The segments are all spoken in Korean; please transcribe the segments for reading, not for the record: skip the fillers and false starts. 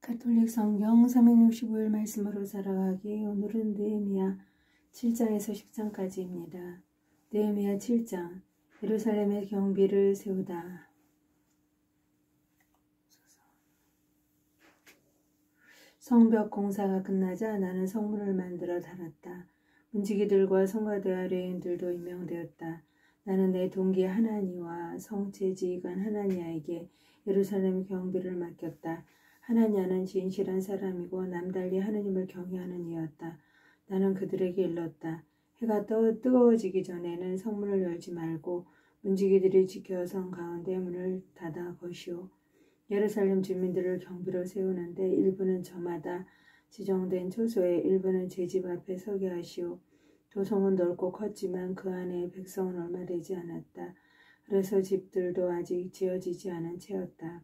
가톨릭 성경 365일 말씀으로 살아가기. 오늘은 느헤미야 7장에서 10장까지입니다. 느헤미야 7장. 예루살렘의 경비를 세우다. 성벽 공사가 끝나자 나는 성문을 만들어 달았다. 문지기들과 성가대와 레인들도 임명되었다. 나는 내 동기 하나니와 성제지휘관 하나니아에게 예루살렘 경비를 맡겼다. 하나니아는 진실한 사람이고 남달리 하느님을 경외하는 이였다. 나는 그들에게 일렀다. 해가 뜨거워지기 전에는 성문을 열지 말고 문지기들이 지켜 성 가운데 문을 닫아 것이오. 예루살렘 주민들을 경비로 세우는데 일부는 저마다 지정된 초소에 일부는 제 집 앞에 서게 하시오. 도성은 넓고 컸지만 그 안에 백성은 얼마 되지 않았다. 그래서 집들도 아직 지어지지 않은 채였다.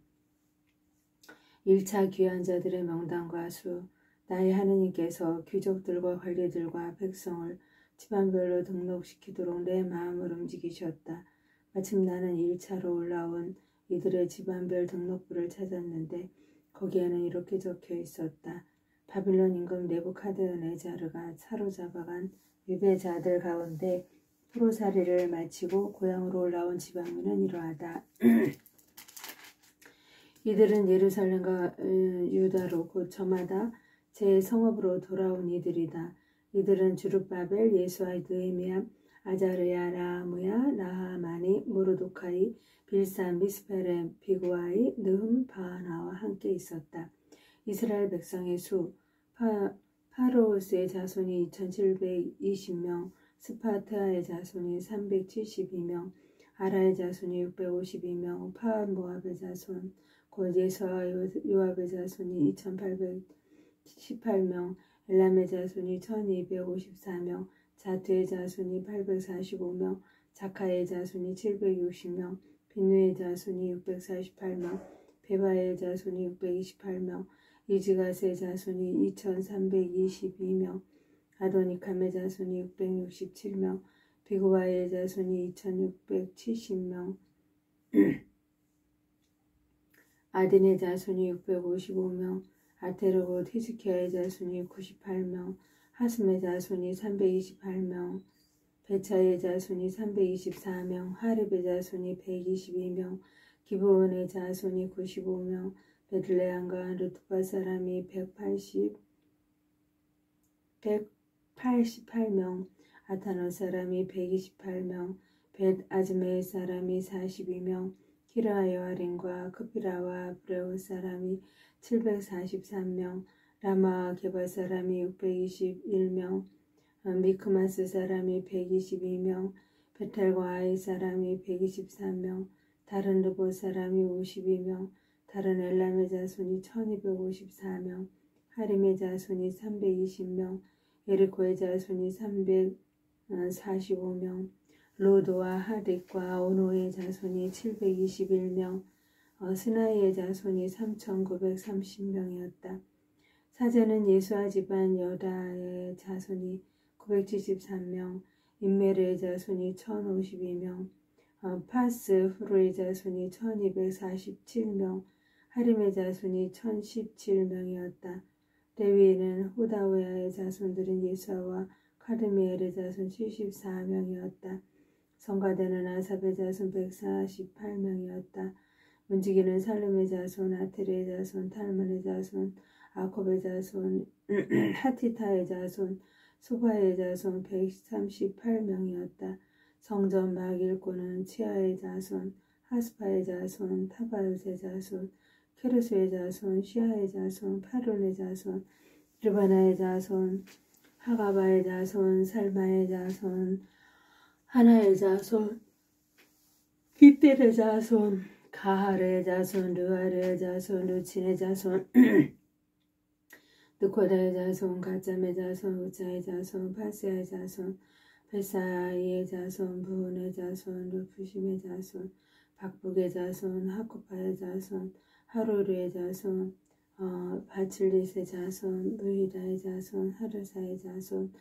1차 귀한 자들의 명단과 수. 나의 하느님께서 귀족들과 관리들과 백성을 집안별로 등록시키도록 내 마음을 움직이셨다. 마침 나는 1차로 올라온 이들의 집안별 등록부를 찾았는데 거기에는 이렇게 적혀 있었다. 바빌론 임금 네부카드네자르가 사로잡아간 유배자들 가운데 포로살이를 마치고 고향으로 올라온 지방민은 이러하다. 이들은 예루살렘과 유다로 곧 저마다 제 성읍으로 돌아온 이들이다. 이들은 주룹바벨, 예수아, 느헤미야, 아자르야, 라하무야, 나하마니, 모르도카이, 빌산, 미스페렘, 비구아이, 느흠, 바하나와 함께 있었다. 이스라엘 백성의 수. 파로스의 자손이 2720명, 스파트아의 자손이 372명, 아라의 자손이 652명, 파모압의 자손, 곧 예수와 요압의 자손이 2818명, 엘람의 자손이 1254명, 자트의 자손이 845명, 자카의 자손이 760명, 빈누의 자손이 648명, 베바의 자손이 628명, 이즈갓의 자손이 2322명, 아도니캄의 자손이 667명, 비구와의 자손이 2670명, 아딘의 자손이 655명, 아테르고 히스키야의 자손이 98명, 하슴의 자손이 328명, 베차의 자손이 324명, 하립의 자손이 122명, 기브온의 자손이 95명, 베들레헴과 르투바 사람이 188명, 아타노 사람이 128명, 벳 아즈메의 사람이 42명, 키라요아린과 크피라와 브레오 사람이 743명, 라마와 게바 사람이 621명, 미크마스 사람이 122명, 베텔과 아이 사람이 123명, 다른 르보 사람이 52명, 다른 엘람의 자손이 1254명, 하림의 자손이 320명, 예리코의 자손이 345명, 로도와 하딕과 오노의 자손이 721명, 스나이의 자손이 3930명이었다. 사제는 예수아 집안 여다의 자손이 973명, 임메르의 자손이 1052명, 파스 후르의 자손이 1247명, 하림의 자손이 1017명이었다. 레위는 호다우야의 자손들은 예수아와 카르미엘의 자손 74명이었다. 성가대는 아삽의 자손 148명이었다. 문지기는 살룸의 자손, 아테르의 자손, 탈문의 자손, 아콥의 자손, 하티타의 자손, 소바의 자손 138명이었다. 성전 막일꾼은 치아의 자손, 하스파의 자손, 타바요의 자손, 케르스의 자손, 시아의 자손, 파론의 자손, 르바나의 자손, 하가바의 자손, 살마의 자손, 하나의 자손, 기텔의 자손, 가하르의 자손, 르아르의 자손, 루친의 자손, 느코다의 자손, 가짬의 자손, 우자의 자손, 파스야의 자손, 베사이의 자손, 부온의 자손, 루푸심의 자손, 박북의 자손, 하코파의 자손, 하로르의 자손, 바칠릿의 자손, 무히다의 자손, 하르사의 자손,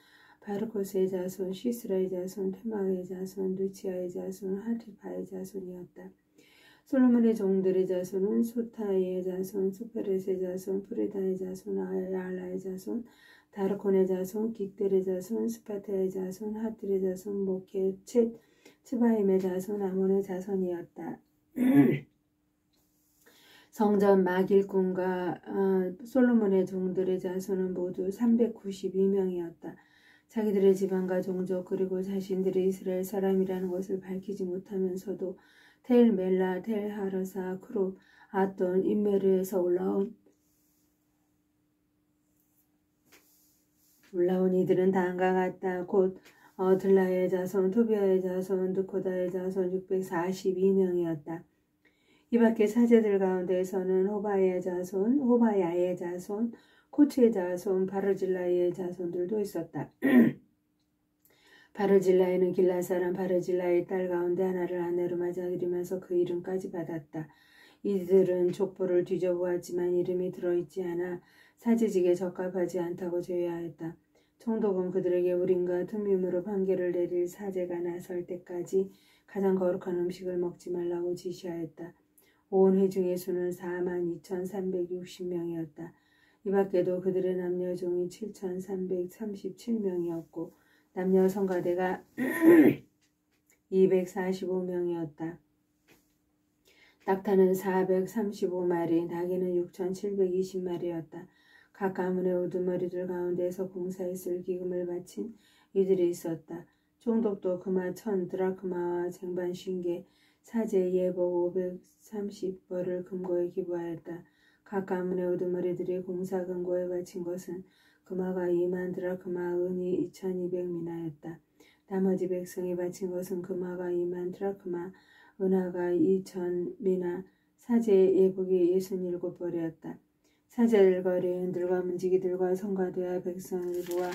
바르코스의 자손, 시스라의 자손, 테마의 자손, 루치아의 자손, 하티파의 자손이었다. 솔로몬의 종들의 자손은 소타이의 자손, 수페렛의 자손, 프리다의 자손, 알라의 자손, 다르콘의 자손, 긱델의 자손, 스파타의 자손, 핫딜의 자손, 모케, 츠바임의 자손, 아몬의 자손이었다. 성전 마길꾼과 솔로몬의 종들의 자손은 모두 392명이었다. 자기들의 지방과 종족 그리고 자신들이 이스라엘 사람이라는 것을 밝히지 못하면서도 텔 멜라, 텔 하르사, 크룹, 아돈, 인메르에서 올라온 이들은 다음과 같다. 곧 들라의 자손, 토비아의 자손, 느코다의 자손 642명이었다. 이 밖에 사제들 가운데서는 호바야의 자손, 코치의 자손, 바르질라의 자손들도 있었다. 바르질라에는 길라 사람 바르질라의 딸 가운데 하나를 아내로 맞아들이면서 그 이름까지 받았다. 이들은 족보를 뒤져보았지만 이름이 들어있지 않아 사제직에 적합하지 않다고 제외하였다. 총독은 그들에게 우림과 툼밈으로 판결을 내릴 사제가 나설 때까지 가장 거룩한 음식을 먹지 말라고 지시하였다. 온 회중의 수는 42,360명이었다. 이 밖에도 그들의 남녀종이 7,337명이었고 남녀 성가대가 245명이었다. 낙타는 435마리, 나귀는 6,720마리였다. 각 가문의 우두머리들 가운데서 공사에 쓸 기금을 바친 이들이 있었다. 총독도 금화 1,000드라크마와 쟁반 50개, 사제 예복 530벌을 금고에 기부하였다. 각 가문의 우두머리들이 공사 금고에 바친 것은 금화가 2만 드라크마, 은이 2,200미나였다. 나머지 백성이 바친 것은 금화가 2만 드라크마, 은하가 2,000미나, 사제의 예복이 67벌이었다. 사제들과 레위인들과 문지기들과 성가대와 백성 일부와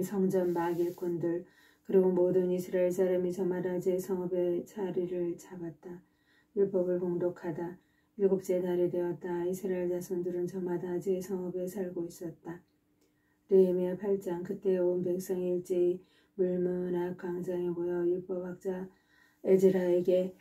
성전 마길꾼들 그리고 모든 이스라엘 사람이 저마다 제 성읍의 자리를 잡았다. 율법을 봉독하다. 7째 달이 되었다. 이스라엘 자손들은 저마다 제 성읍에 살고 있었다. 느헤미야 8장. 그때 온 백성이 일제히 물문학 광장에 모여 율법학자 에즈라에게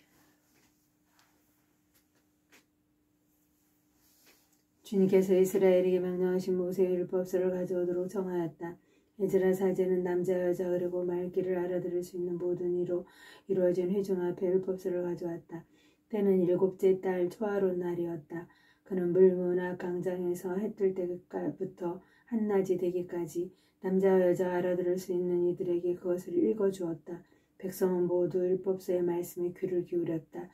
주님께서 이스라엘에게 명령하신 모세의 율법서를 가져오도록 정하였다. 에즈라 사제는 남자 여자 그리고 말귀를 알아들을 수 있는 모든 이로 이루어진 회중 앞에 율법서를 가져왔다. 때는 7째 달 초하룻 날이었다. 그는 물문학 광장에서 해 뜰 때부터 한낮이 되기까지 남자와 여자 알아들을 수 있는 이들에게 그것을 읽어주었다. 백성은 모두 율법서의 말씀에 귀를 기울였다.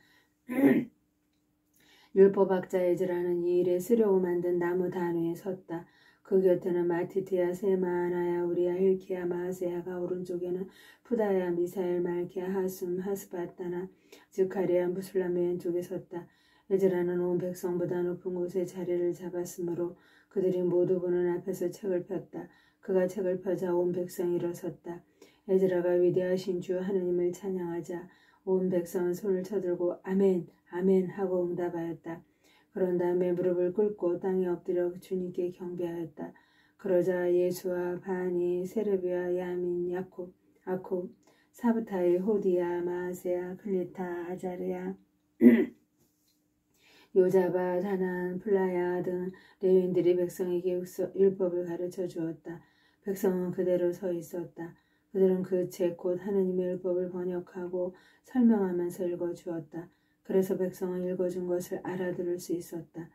율법학자 에즈라는 이 일에 쓰려고 만든 나무 단위에 섰다. 그 곁에는 마티티아, 세마나야, 우리야, 힐키야, 마하세야가 오른쪽에는 푸다야, 미사엘, 말키야, 하숨, 하스바타나, 즈카리야, 무술람의 왼쪽에 섰다. 에즈라는 온 백성보다 높은 곳에 자리를 잡았으므로 그들이 모두 보는 앞에서 책을 폈다. 그가 책을 펴자 온 백성이 일어섰다. 에즈라가 위대하신 주 하느님을 찬양하자 온 백성은 손을 쳐들고 아멘, 아멘 하고 응답하였다. 그런 다음에 무릎을 꿇고 땅에 엎드려 주님께 경배하였다. 그러자 예수와 바니, 세르비아, 야민, 야콥, 아콥, 사브타이, 호디야, 마아세야, 클리타, 아자르야, 요자바, 하난, 플라야 등 레위인들이 백성에게 율법을 가르쳐 주었다. 백성은 그대로 서 있었다. 그들은 그 책 곧 하느님의 율법을 번역하고 설명하면서 읽어주었다. 그래서 백성은 읽어준 것을 알아들을 수 있었다.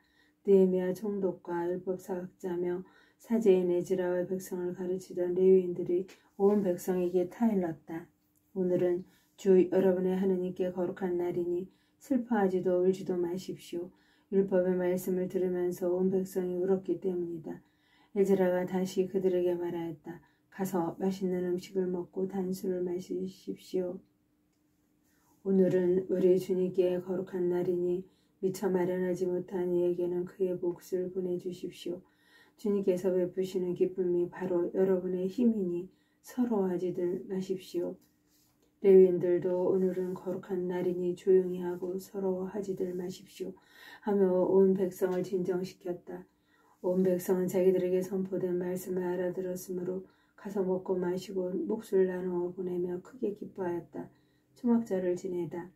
느헤미야 총독과 율법사학자며 사제인 에즈라와 백성을 가르치던 레위인들이 온 백성에게 타일렀다. 오늘은 주 여러분의 하느님께 거룩한 날이니 슬퍼하지도 울지도 마십시오. 율법의 말씀을 들으면서 온 백성이 울었기 때문이다. 에즈라가 다시 그들에게 말하였다. 가서 맛있는 음식을 먹고 단술을 마시십시오. 오늘은 우리 주님께 거룩한 날이니 미처 마련하지 못한 이에게는 그의 몫을 보내주십시오. 주님께서 베푸시는 기쁨이 바로 여러분의 힘이니 서러워하지들 마십시오. 레위인들도 오늘은 거룩한 날이니 조용히 하고 서러워하지들 마십시오. 하며 온 백성을 진정시켰다. 온 백성은 자기들에게 선포된 말씀을 알아들었으므로 가서 먹고 마시고 몫을 나누어 보내며 크게 기뻐하였다. 초막절을 지내다.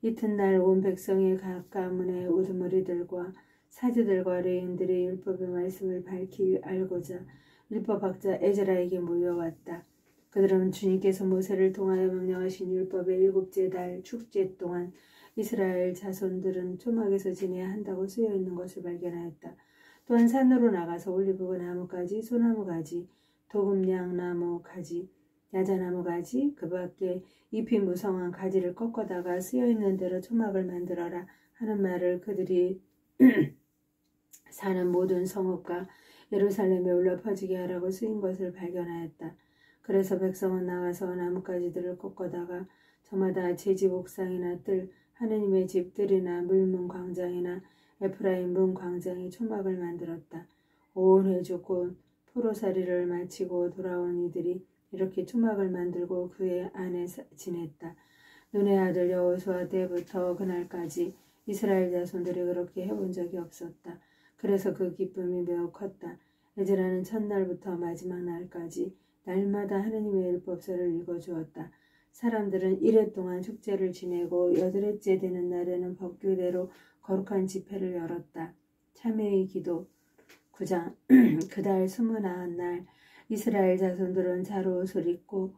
이튿날 온 백성이 각 가문의 우두머리들과 사제들과 레인들의 율법의 말씀을 밝히 알고자 율법학자 에즈라에게 모여왔다. 그들은 주님께서 모세를 통하여 명령하신 율법의 7째 달 축제 동안 이스라엘 자손들은 초막에서 지내야 한다고 쓰여있는 것을 발견하였다. 또한 산으로 나가서 올리브 나무 가지, 소나무 가지, 도금냥나무 가지, 야자나무 가지, 그 밖에 잎이 무성한 가지를 꺾어다가 쓰여있는 대로 초막을 만들어라 하는 말을 그들이 사는 모든 성읍과 예루살렘에 울려 퍼지게 하라고 쓰인 것을 발견하였다. 그래서 백성은 나가서 나뭇가지들을 꺾어다가 저마다 제 집 옥상이나 뜰, 하느님의 집들이나 물문 광장이나 에프라임 문 광장에 초막을 만들었다. 온 회족 곧 포로살이를 마치고 돌아온 이들이 이렇게 초막을 만들고 그의 안에 지냈다. 눈의 아들 여호수아 때부터 그날까지 이스라엘 자손들이 그렇게 해본 적이 없었다. 그래서 그 기쁨이 매우 컸다. 에즈라는 첫날부터 마지막 날까지 날마다 하느님의 율법서를 읽어주었다. 사람들은 1회 동안 축제를 지내고 8회째 되는 날에는 법규대로 거룩한 집회를 열었다. 참회의 기도 9장 그달 29날 이스라엘 자손들은 자로옷을 입고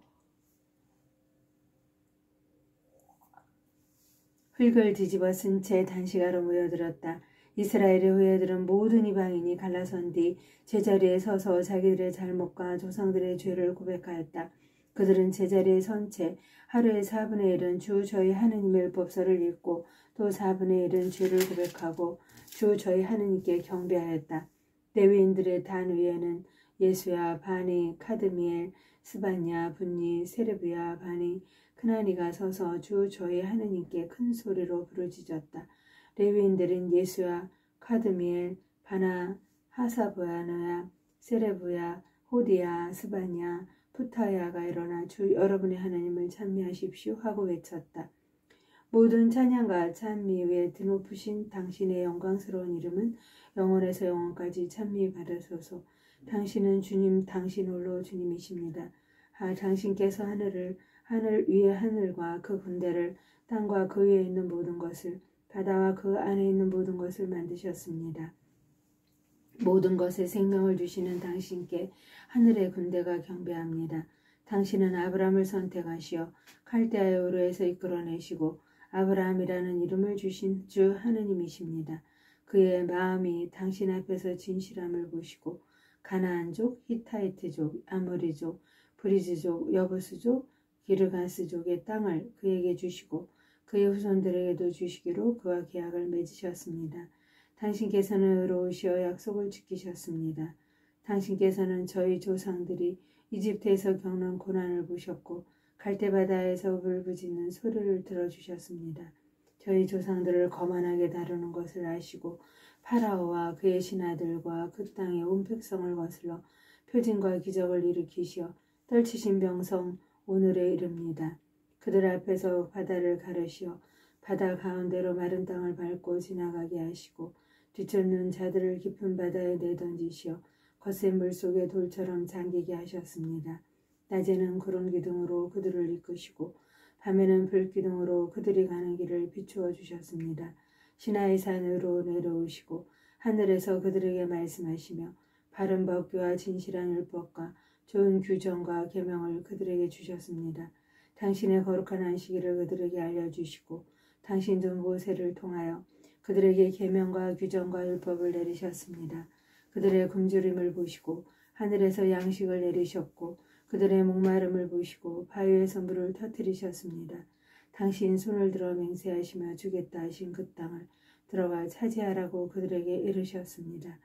흙을 뒤집어 쓴 채 단식하러 모여들었다. 이스라엘의 후예들은 모든 이방인이 갈라선 뒤 제자리에 서서 자기들의 잘못과 조상들의 죄를 고백하였다. 그들은 제자리에 선 채 하루에 4분의 1은 주 저희 하느님의 율법서를 읽고 또 4분의 1은 죄를 고백하고 주 저희 하느님께 경배하였다. 레위인들의 단 위에는 예수야, 바니, 카드미엘, 스바냐, 분니, 세레브야, 바니, 크나니가 서서 주 저희 하느님께 큰 소리로 부르짖었다. 레위인들은 예수야, 카드미엘, 바나, 하사보야너야, 세레브야, 호디야, 스바냐, 푸타야가 일어나 주 여러분의 하나님을 찬미하십시오 하고 외쳤다. 모든 찬양과 찬미 위에 드높으신 당신의 영광스러운 이름은 영원에서 영원까지 찬미 받으소서. 당신은 주님, 당신 홀로 주님이십니다. 당신께서 하늘 위의 하늘과 그 군대를, 땅과 그 위에 있는 모든 것을, 바다와 그 안에 있는 모든 것을 만드셨습니다. 모든 것에 생명을 주시는 당신께 하늘의 군대가 경배합니다. 당신은 아브라함을 선택하시어 칼데아의 우르에서 이끌어내시고 아브라함이라는 이름을 주신 주 하느님이십니다. 그의 마음이 당신 앞에서 진실함을 보시고 가나안족, 히타이트족, 아모리족, 브리즈족, 여부스족, 기르가스족의 땅을 그에게 주시고 그의 후손들에게도 주시기로 그와 계약을 맺으셨습니다. 당신께서는 의로우시어 약속을 지키셨습니다. 당신께서는 저희 조상들이 이집트에서 겪는 고난을 보셨고 갈대바다에서 울부짖는 소리를 들어주셨습니다. 저희 조상들을 거만하게 다루는 것을 아시고 파라오와 그의 신하들과 그 땅의 온 백성을 거슬러 표징과 기적을 일으키시어 떨치신 병성 오늘에 이릅니다. 그들 앞에서 바다를 가르시어 바다 가운데로 마른 땅을 밟고 지나가게 하시고 뒤쫓는 자들을 깊은 바다에 내던지시어 거센 물속에 돌처럼 잠기게 하셨습니다. 낮에는 구름 기둥으로 그들을 이끄시고 밤에는 불 기둥으로 그들이 가는 길을 비추어 주셨습니다. 시나이 산으로 내려오시고 하늘에서 그들에게 말씀하시며 바른 법규와 진실한 율법과 좋은 규정과 계명을 그들에게 주셨습니다. 당신의 거룩한 안식일을 그들에게 알려주시고 당신도 모세를 통하여 그들에게 계명과 규정과 율법을 내리셨습니다. 그들의 굶주림을 보시고 하늘에서 양식을 내리셨고 그들의 목마름을 보시고 바위에서 물을 터뜨리셨습니다. 당신 손을 들어 맹세하시며 주겠다 하신 그 땅을 들어가 차지하라고 그들에게 이르셨습니다.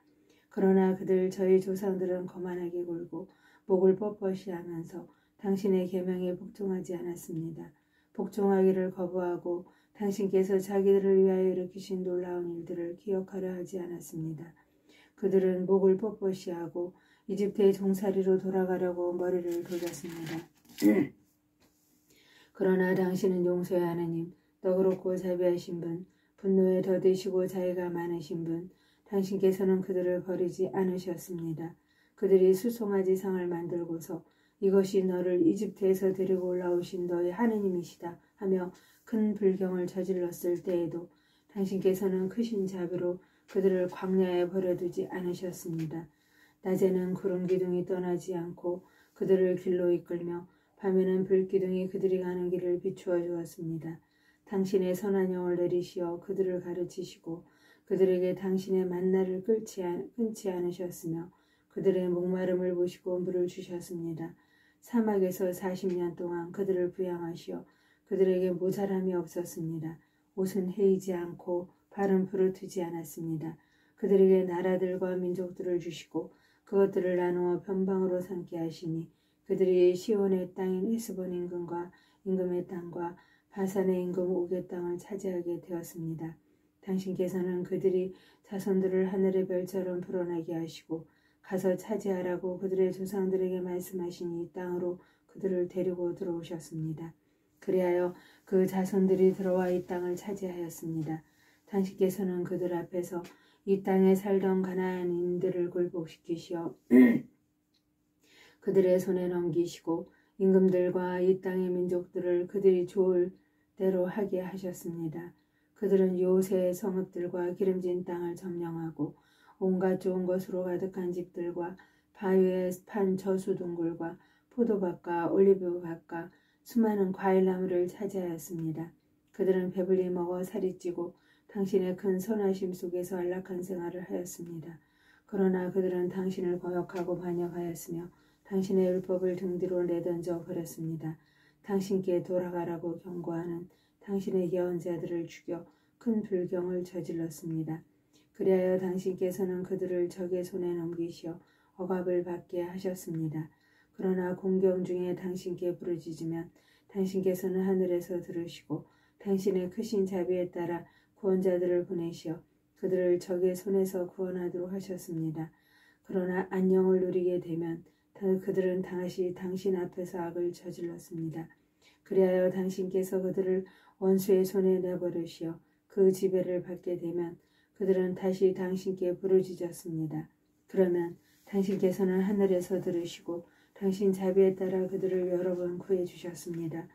그러나 그들 저희 조상들은 거만하게 굴고 목을 뻣뻣이 하면서 당신의 계명에 복종하지 않았습니다. 복종하기를 거부하고 당신께서 자기들을 위하여 일으키신 놀라운 일들을 기억하려 하지 않았습니다. 그들은 목을 뻣뻣이 하고 이집트의 종살이로 돌아가려고 머리를 돌렸습니다. 그러나 당신은 용서의 하느님, 너그럽고 자비하신 분, 분노에 더디시고 자애가 많으신 분, 당신께서는 그들을 버리지 않으셨습니다. 그들이 수송아지 상을 만들고서 이것이 너를 이집트에서 데리고 올라오신 너의 하느님이시다 하며 큰 불경을 저질렀을 때에도 당신께서는 크신 자비로 그들을 광야에 버려두지 않으셨습니다. 낮에는 구름 기둥이 떠나지 않고 그들을 길로 이끌며 밤에는 불기둥이 그들이 가는 길을 비추어 주었습니다. 당신의 선한 영을 내리시어 그들을 가르치시고 그들에게 당신의 만나를 끊지 않으셨으며 그들의 목마름을 보시고 물을 주셨습니다. 사막에서 40년 동안 그들을 부양하시어 그들에게 모자람이 없었습니다. 옷은 헤이지 않고 발은 부르트지 않았습니다. 그들에게 나라들과 민족들을 주시고 그것들을 나누어 변방으로 삼게 하시니 그들이 시온의 땅인 헤스본 임금과 임금의 땅과 바산의 임금 옥의 땅을 차지하게 되었습니다. 당신께서는 그들이 자손들을 하늘의 별처럼 불어나게 하시고 가서 차지하라고 그들의 조상들에게 말씀하신 이 땅으로 그들을 데리고 들어오셨습니다. 그리하여 그 자손들이 들어와 이 땅을 차지하였습니다. 당신께서는 그들 앞에서 이 땅에 살던 가나안인들을 굴복시키시어 그들의 손에 넘기시고 임금들과 이 땅의 민족들을 그들이 좋을 대로 하게 하셨습니다. 그들은 요새의 성읍들과 기름진 땅을 점령하고 온갖 좋은 것으로 가득한 집들과 바위에 판 저수동굴과 포도밭과 올리브밭과 수많은 과일나무를 차지하였습니다. 그들은 배불리 먹어 살이 찌고 당신의 큰 선하심 속에서 안락한 생활을 하였습니다. 그러나 그들은 당신을 거역하고 반역하였으며 당신의 율법을 등 뒤로 내던져 버렸습니다. 당신께 돌아가라고 경고하는 당신의 예언자들을 죽여 큰 불경을 저질렀습니다. 그리하여 당신께서는 그들을 적의 손에 넘기시어 억압을 받게 하셨습니다. 그러나 공경 중에 당신께 부르짖으면 당신께서는 하늘에서 들으시고 당신의 크신 자비에 따라 구원자들을 보내시어 그들을 적의 손에서 구원하도록 하셨습니다. 그러나 안녕을 누리게 되면 그들은 다시 당신 앞에서 악을 저질렀습니다. 그리하여 당신께서 그들을 원수의 손에 내버리시어 그 지배를 받게 되면 그들은 다시 당신께 부르짖었습니다. 그러면 당신께서는 하늘에서 들으시고 당신 자비에 따라 그들을 여러 번 구해주셨습니다.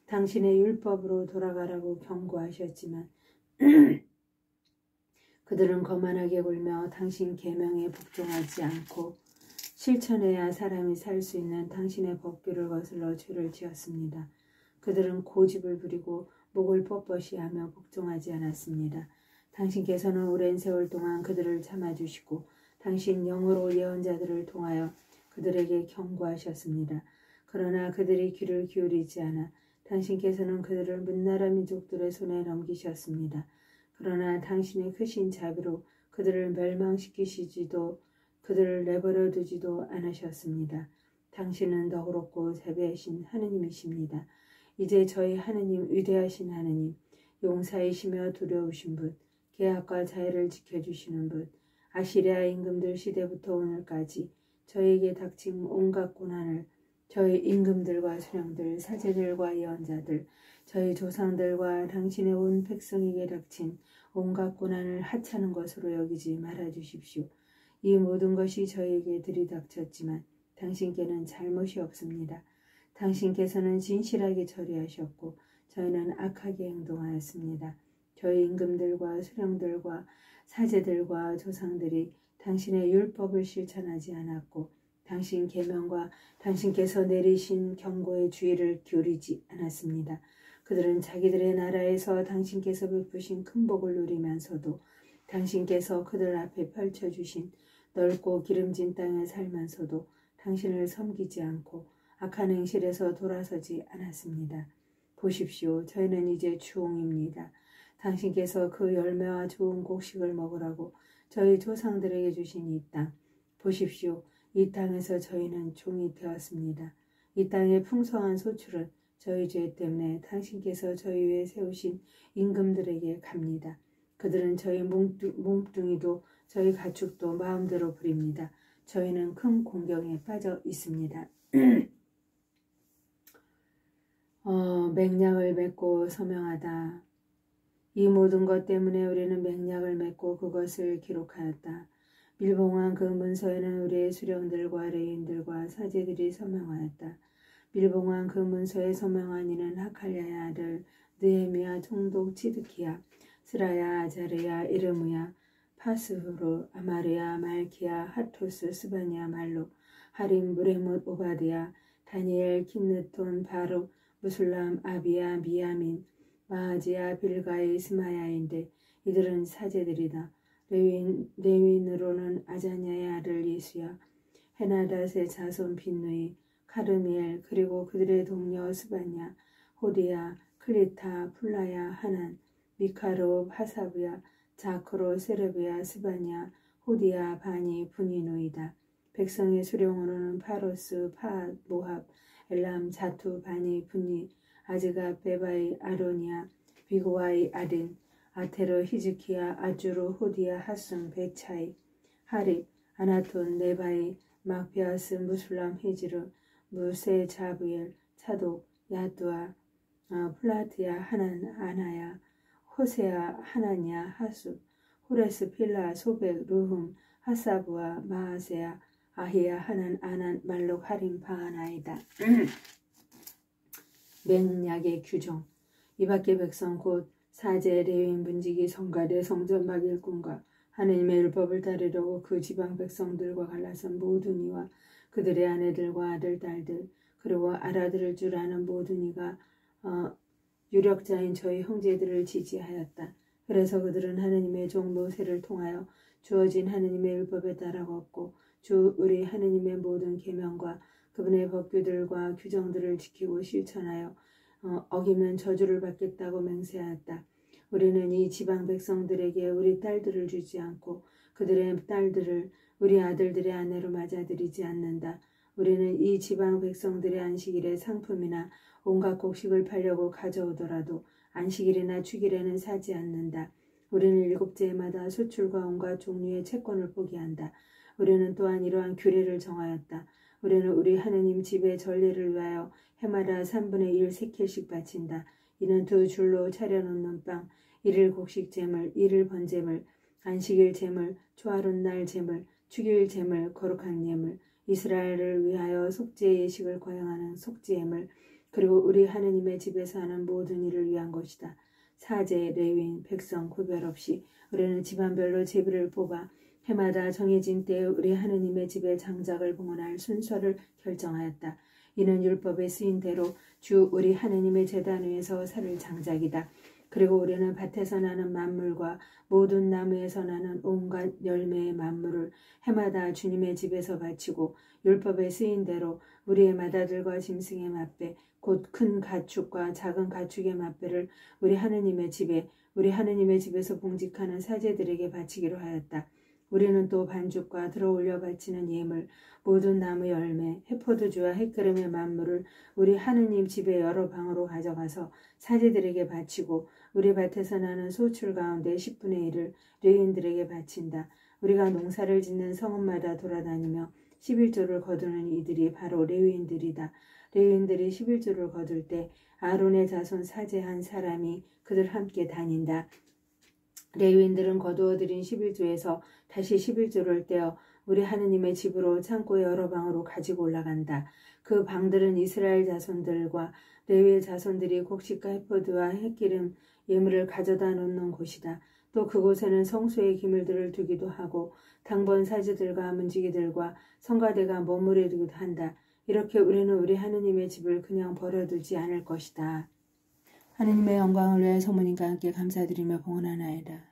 당신의 율법으로 돌아가라고 경고하셨지만 그들은 거만하게 굴며 당신 계명에 복종하지 않고 실천해야 사람이 살 수 있는 당신의 법규를 거슬러 죄를 지었습니다. 그들은 고집을 부리고 목을 뻣뻣이 하며 복종하지 않았습니다. 당신께서는 오랜 세월 동안 그들을 참아주시고 당신 영으로 예언자들을 통하여 그들에게 경고하셨습니다. 그러나 그들이 귀를 기울이지 않아 당신께서는 그들을 문나라 민족들의 손에 넘기셨습니다. 그러나 당신의 크신 자비로 그들을 멸망시키시지도 그들을 내버려 두지도 않으셨습니다. 당신은 너그럽고 자비하신 하느님이십니다. 이제 저희 하느님, 위대하신 하느님, 용사이시며 두려우신 분, 계약과 자유를 지켜주시는 분, 아시리아 임금들 시대부터 오늘까지 저희에게 닥친 온갖 고난을 저희 임금들과 수령들, 사제들과 예언자들, 저희 조상들과 당신의 온 백성에게 닥친 온갖 고난을 하찮은 것으로 여기지 말아주십시오. 이 모든 것이 저희에게 들이닥쳤지만 당신께는 잘못이 없습니다. 당신께서는 진실하게 처리하셨고 저희는 악하게 행동하였습니다. 저희 임금들과 수령들과 사제들과 조상들이 당신의 율법을 실천하지 않았고 당신 계명과 당신께서 내리신 경고의 주의를 기울이지 않았습니다. 그들은 자기들의 나라에서 당신께서 베푸신 큰 복을 누리면서도 당신께서 그들 앞에 펼쳐주신 넓고 기름진 땅에 살면서도 당신을 섬기지 않고 악한 행실에서 돌아서지 않았습니다. 보십시오. 저희는 이제 주홍입니다. 당신께서 그 열매와 좋은 곡식을 먹으라고 저희 조상들에게 주신 이 땅. 보십시오. 이 땅에서 저희는 종이 되었습니다. 이 땅의 풍성한 소출은 저희 죄 때문에 당신께서 저희 위에 세우신 임금들에게 갑니다. 그들은 저희 몸뚱이도 저희 가축도 마음대로 부립니다. 저희는 큰 공경에 빠져 있습니다. 맹약을 맺고 서명하다. 이 모든 것 때문에 우리는 맹약을 맺고 그것을 기록하였다. 밀봉한 그 문서에는 우리의 수령들과 레인들과 사제들이 서명하였다. 밀봉한 그 문서에 서명한 이는 하칼랴의 아들 느헤미야, 총독 치드키야, 스라야, 아자르야, 이르무야, 파스후루, 아마르야, 말키야, 하토스, 스바냐, 말록, 하림, 무레못, 오바드야, 다니엘, 킨느톤, 바룩, 무술람, 아비야, 미야민, 마아지야, 빌가의, 스마야인데 이들은 사제들이다. 레윈으로는 아자냐의 아들 예수야, 헤나닷의 자손 빈누이, 카르미엘, 그리고 그들의 동료 스바냐, 호디야, 클리타, 플라야, 하난, 미카로, 하사브야, 자크로, 세르비야, 스바냐, 호디야, 바니, 분이누이다. 백성의 수령으로는 파로스, 파, 모합, 엘람, 자투, 바니, 분니, 아즈가, 베바이, 아로니아, 비고아이, 아딘, 아테르, 히즈키야, 아주르, 호디야, 하순, 베차이, 하립, 아나톤, 네바이, 막비아스, 무술람, 히지르, 무세, 자브엘, 차독, 야두아, 플라트야, 하난, 아나야, 호세야, 하나냐, 하수, 호레스, 필라, 소백, 루흠, 하사부아, 마아세야, 아히야, 하난, 아난, 말록, 하림, 바하나이다. 맹약의 규정. 이밖의 백성 곧 사제, 레위인, 문지기, 성가대, 성전, 막일꾼과 하느님의 율법을 따르려고 그 지방 백성들과 갈라선 모든 이와 그들의 아내들과 아들, 딸들, 그리고 알아들을 줄 아는 모든 이가 유력자인 저희 형제들을 지지하였다. 그래서 그들은 하느님의 종 모세를 통하여 주어진 하느님의 율법에 따라 걷고 주 우리 하느님의 모든 계명과 그분의 법규들과 규정들을 지키고 실천하여 어기면 저주를 받겠다고 맹세하였다. 우리는 이 지방 백성들에게 우리 딸들을 주지 않고 그들의 딸들을 우리 아들들의 아내로 맞아들이지 않는다. 우리는 이 지방 백성들의 안식일에 상품이나 온갖 곡식을 팔려고 가져오더라도 안식일이나 축일에는 사지 않는다. 우리는 일곱째마다 수출과 온갖 종류의 채권을 포기한다. 우리는 또한 이러한 규례를 정하였다. 우리는 우리 하느님 집의 전례를 위하여 해마다 3분의 1 세켈씩 바친다. 이는 두 줄로 차려놓는 빵, 1일 곡식 제물, 1일 번제물, 안식일 제물, 초하룻 날 제물, 축일 제물, 거룩한 예물, 이스라엘을 위하여 속죄 예식을 거행하는 속죄예물, 그리고 우리 하느님의 집에서 하는 모든 일을 위한 것이다. 사제, 레위인, 백성 구별 없이 우리는 집안별로 제비를 뽑아 해마다 정해진 때에 우리 하느님의 집의 장작을 봉헌할 순서를 결정하였다. 이는 율법에 쓰인 대로 주 우리 하느님의 제단 위에서 살 장작이다. 그리고 우리는 밭에서 나는 만물과 모든 나무에서 나는 온갖 열매의 만물을 해마다 주님의 집에서 바치고 율법에 쓰인 대로 우리의 맏아들과 짐승의 맏배 곧 큰 가축과 작은 가축의 맏배를 우리 하느님의 집에서 봉직하는 사제들에게 바치기로 하였다. 우리는 또 반죽과 들어올려 바치는 예물, 모든 나무 열매, 해포도주와 햇기름의 만물을 우리 하느님 집의 여러 방으로 가져가서 사제들에게 바치고 우리 밭에서 나는 소출 가운데 10분의 1을 레위인들에게 바친다. 우리가 농사를 짓는 성읍마다 돌아다니며 11조를 거두는 이들이 바로 레위인들이다. 레위인들이 11조를 거둘 때 아론의 자손 사제 한 사람이 그들 함께 다닌다. 레위인들은 거두어들인 11조에서 다시 11조를 떼어 우리 하느님의 집으로 창고의 여러 방으로 가지고 올라간다. 그 방들은 이스라엘 자손들과 레위의 자손들이 곡식과 해포드와 햇기름 예물을 가져다 놓는 곳이다. 또 그곳에는 성소의 기물들을 두기도 하고 당번 사제들과 문지기들과 성가대가 머무르 두기도 한다. 이렇게 우리는 우리 하느님의 집을 그냥 버려두지 않을 것이다. 하느님의 영광을 위하여 성모님과 함께 감사드리며 봉헌하나이다.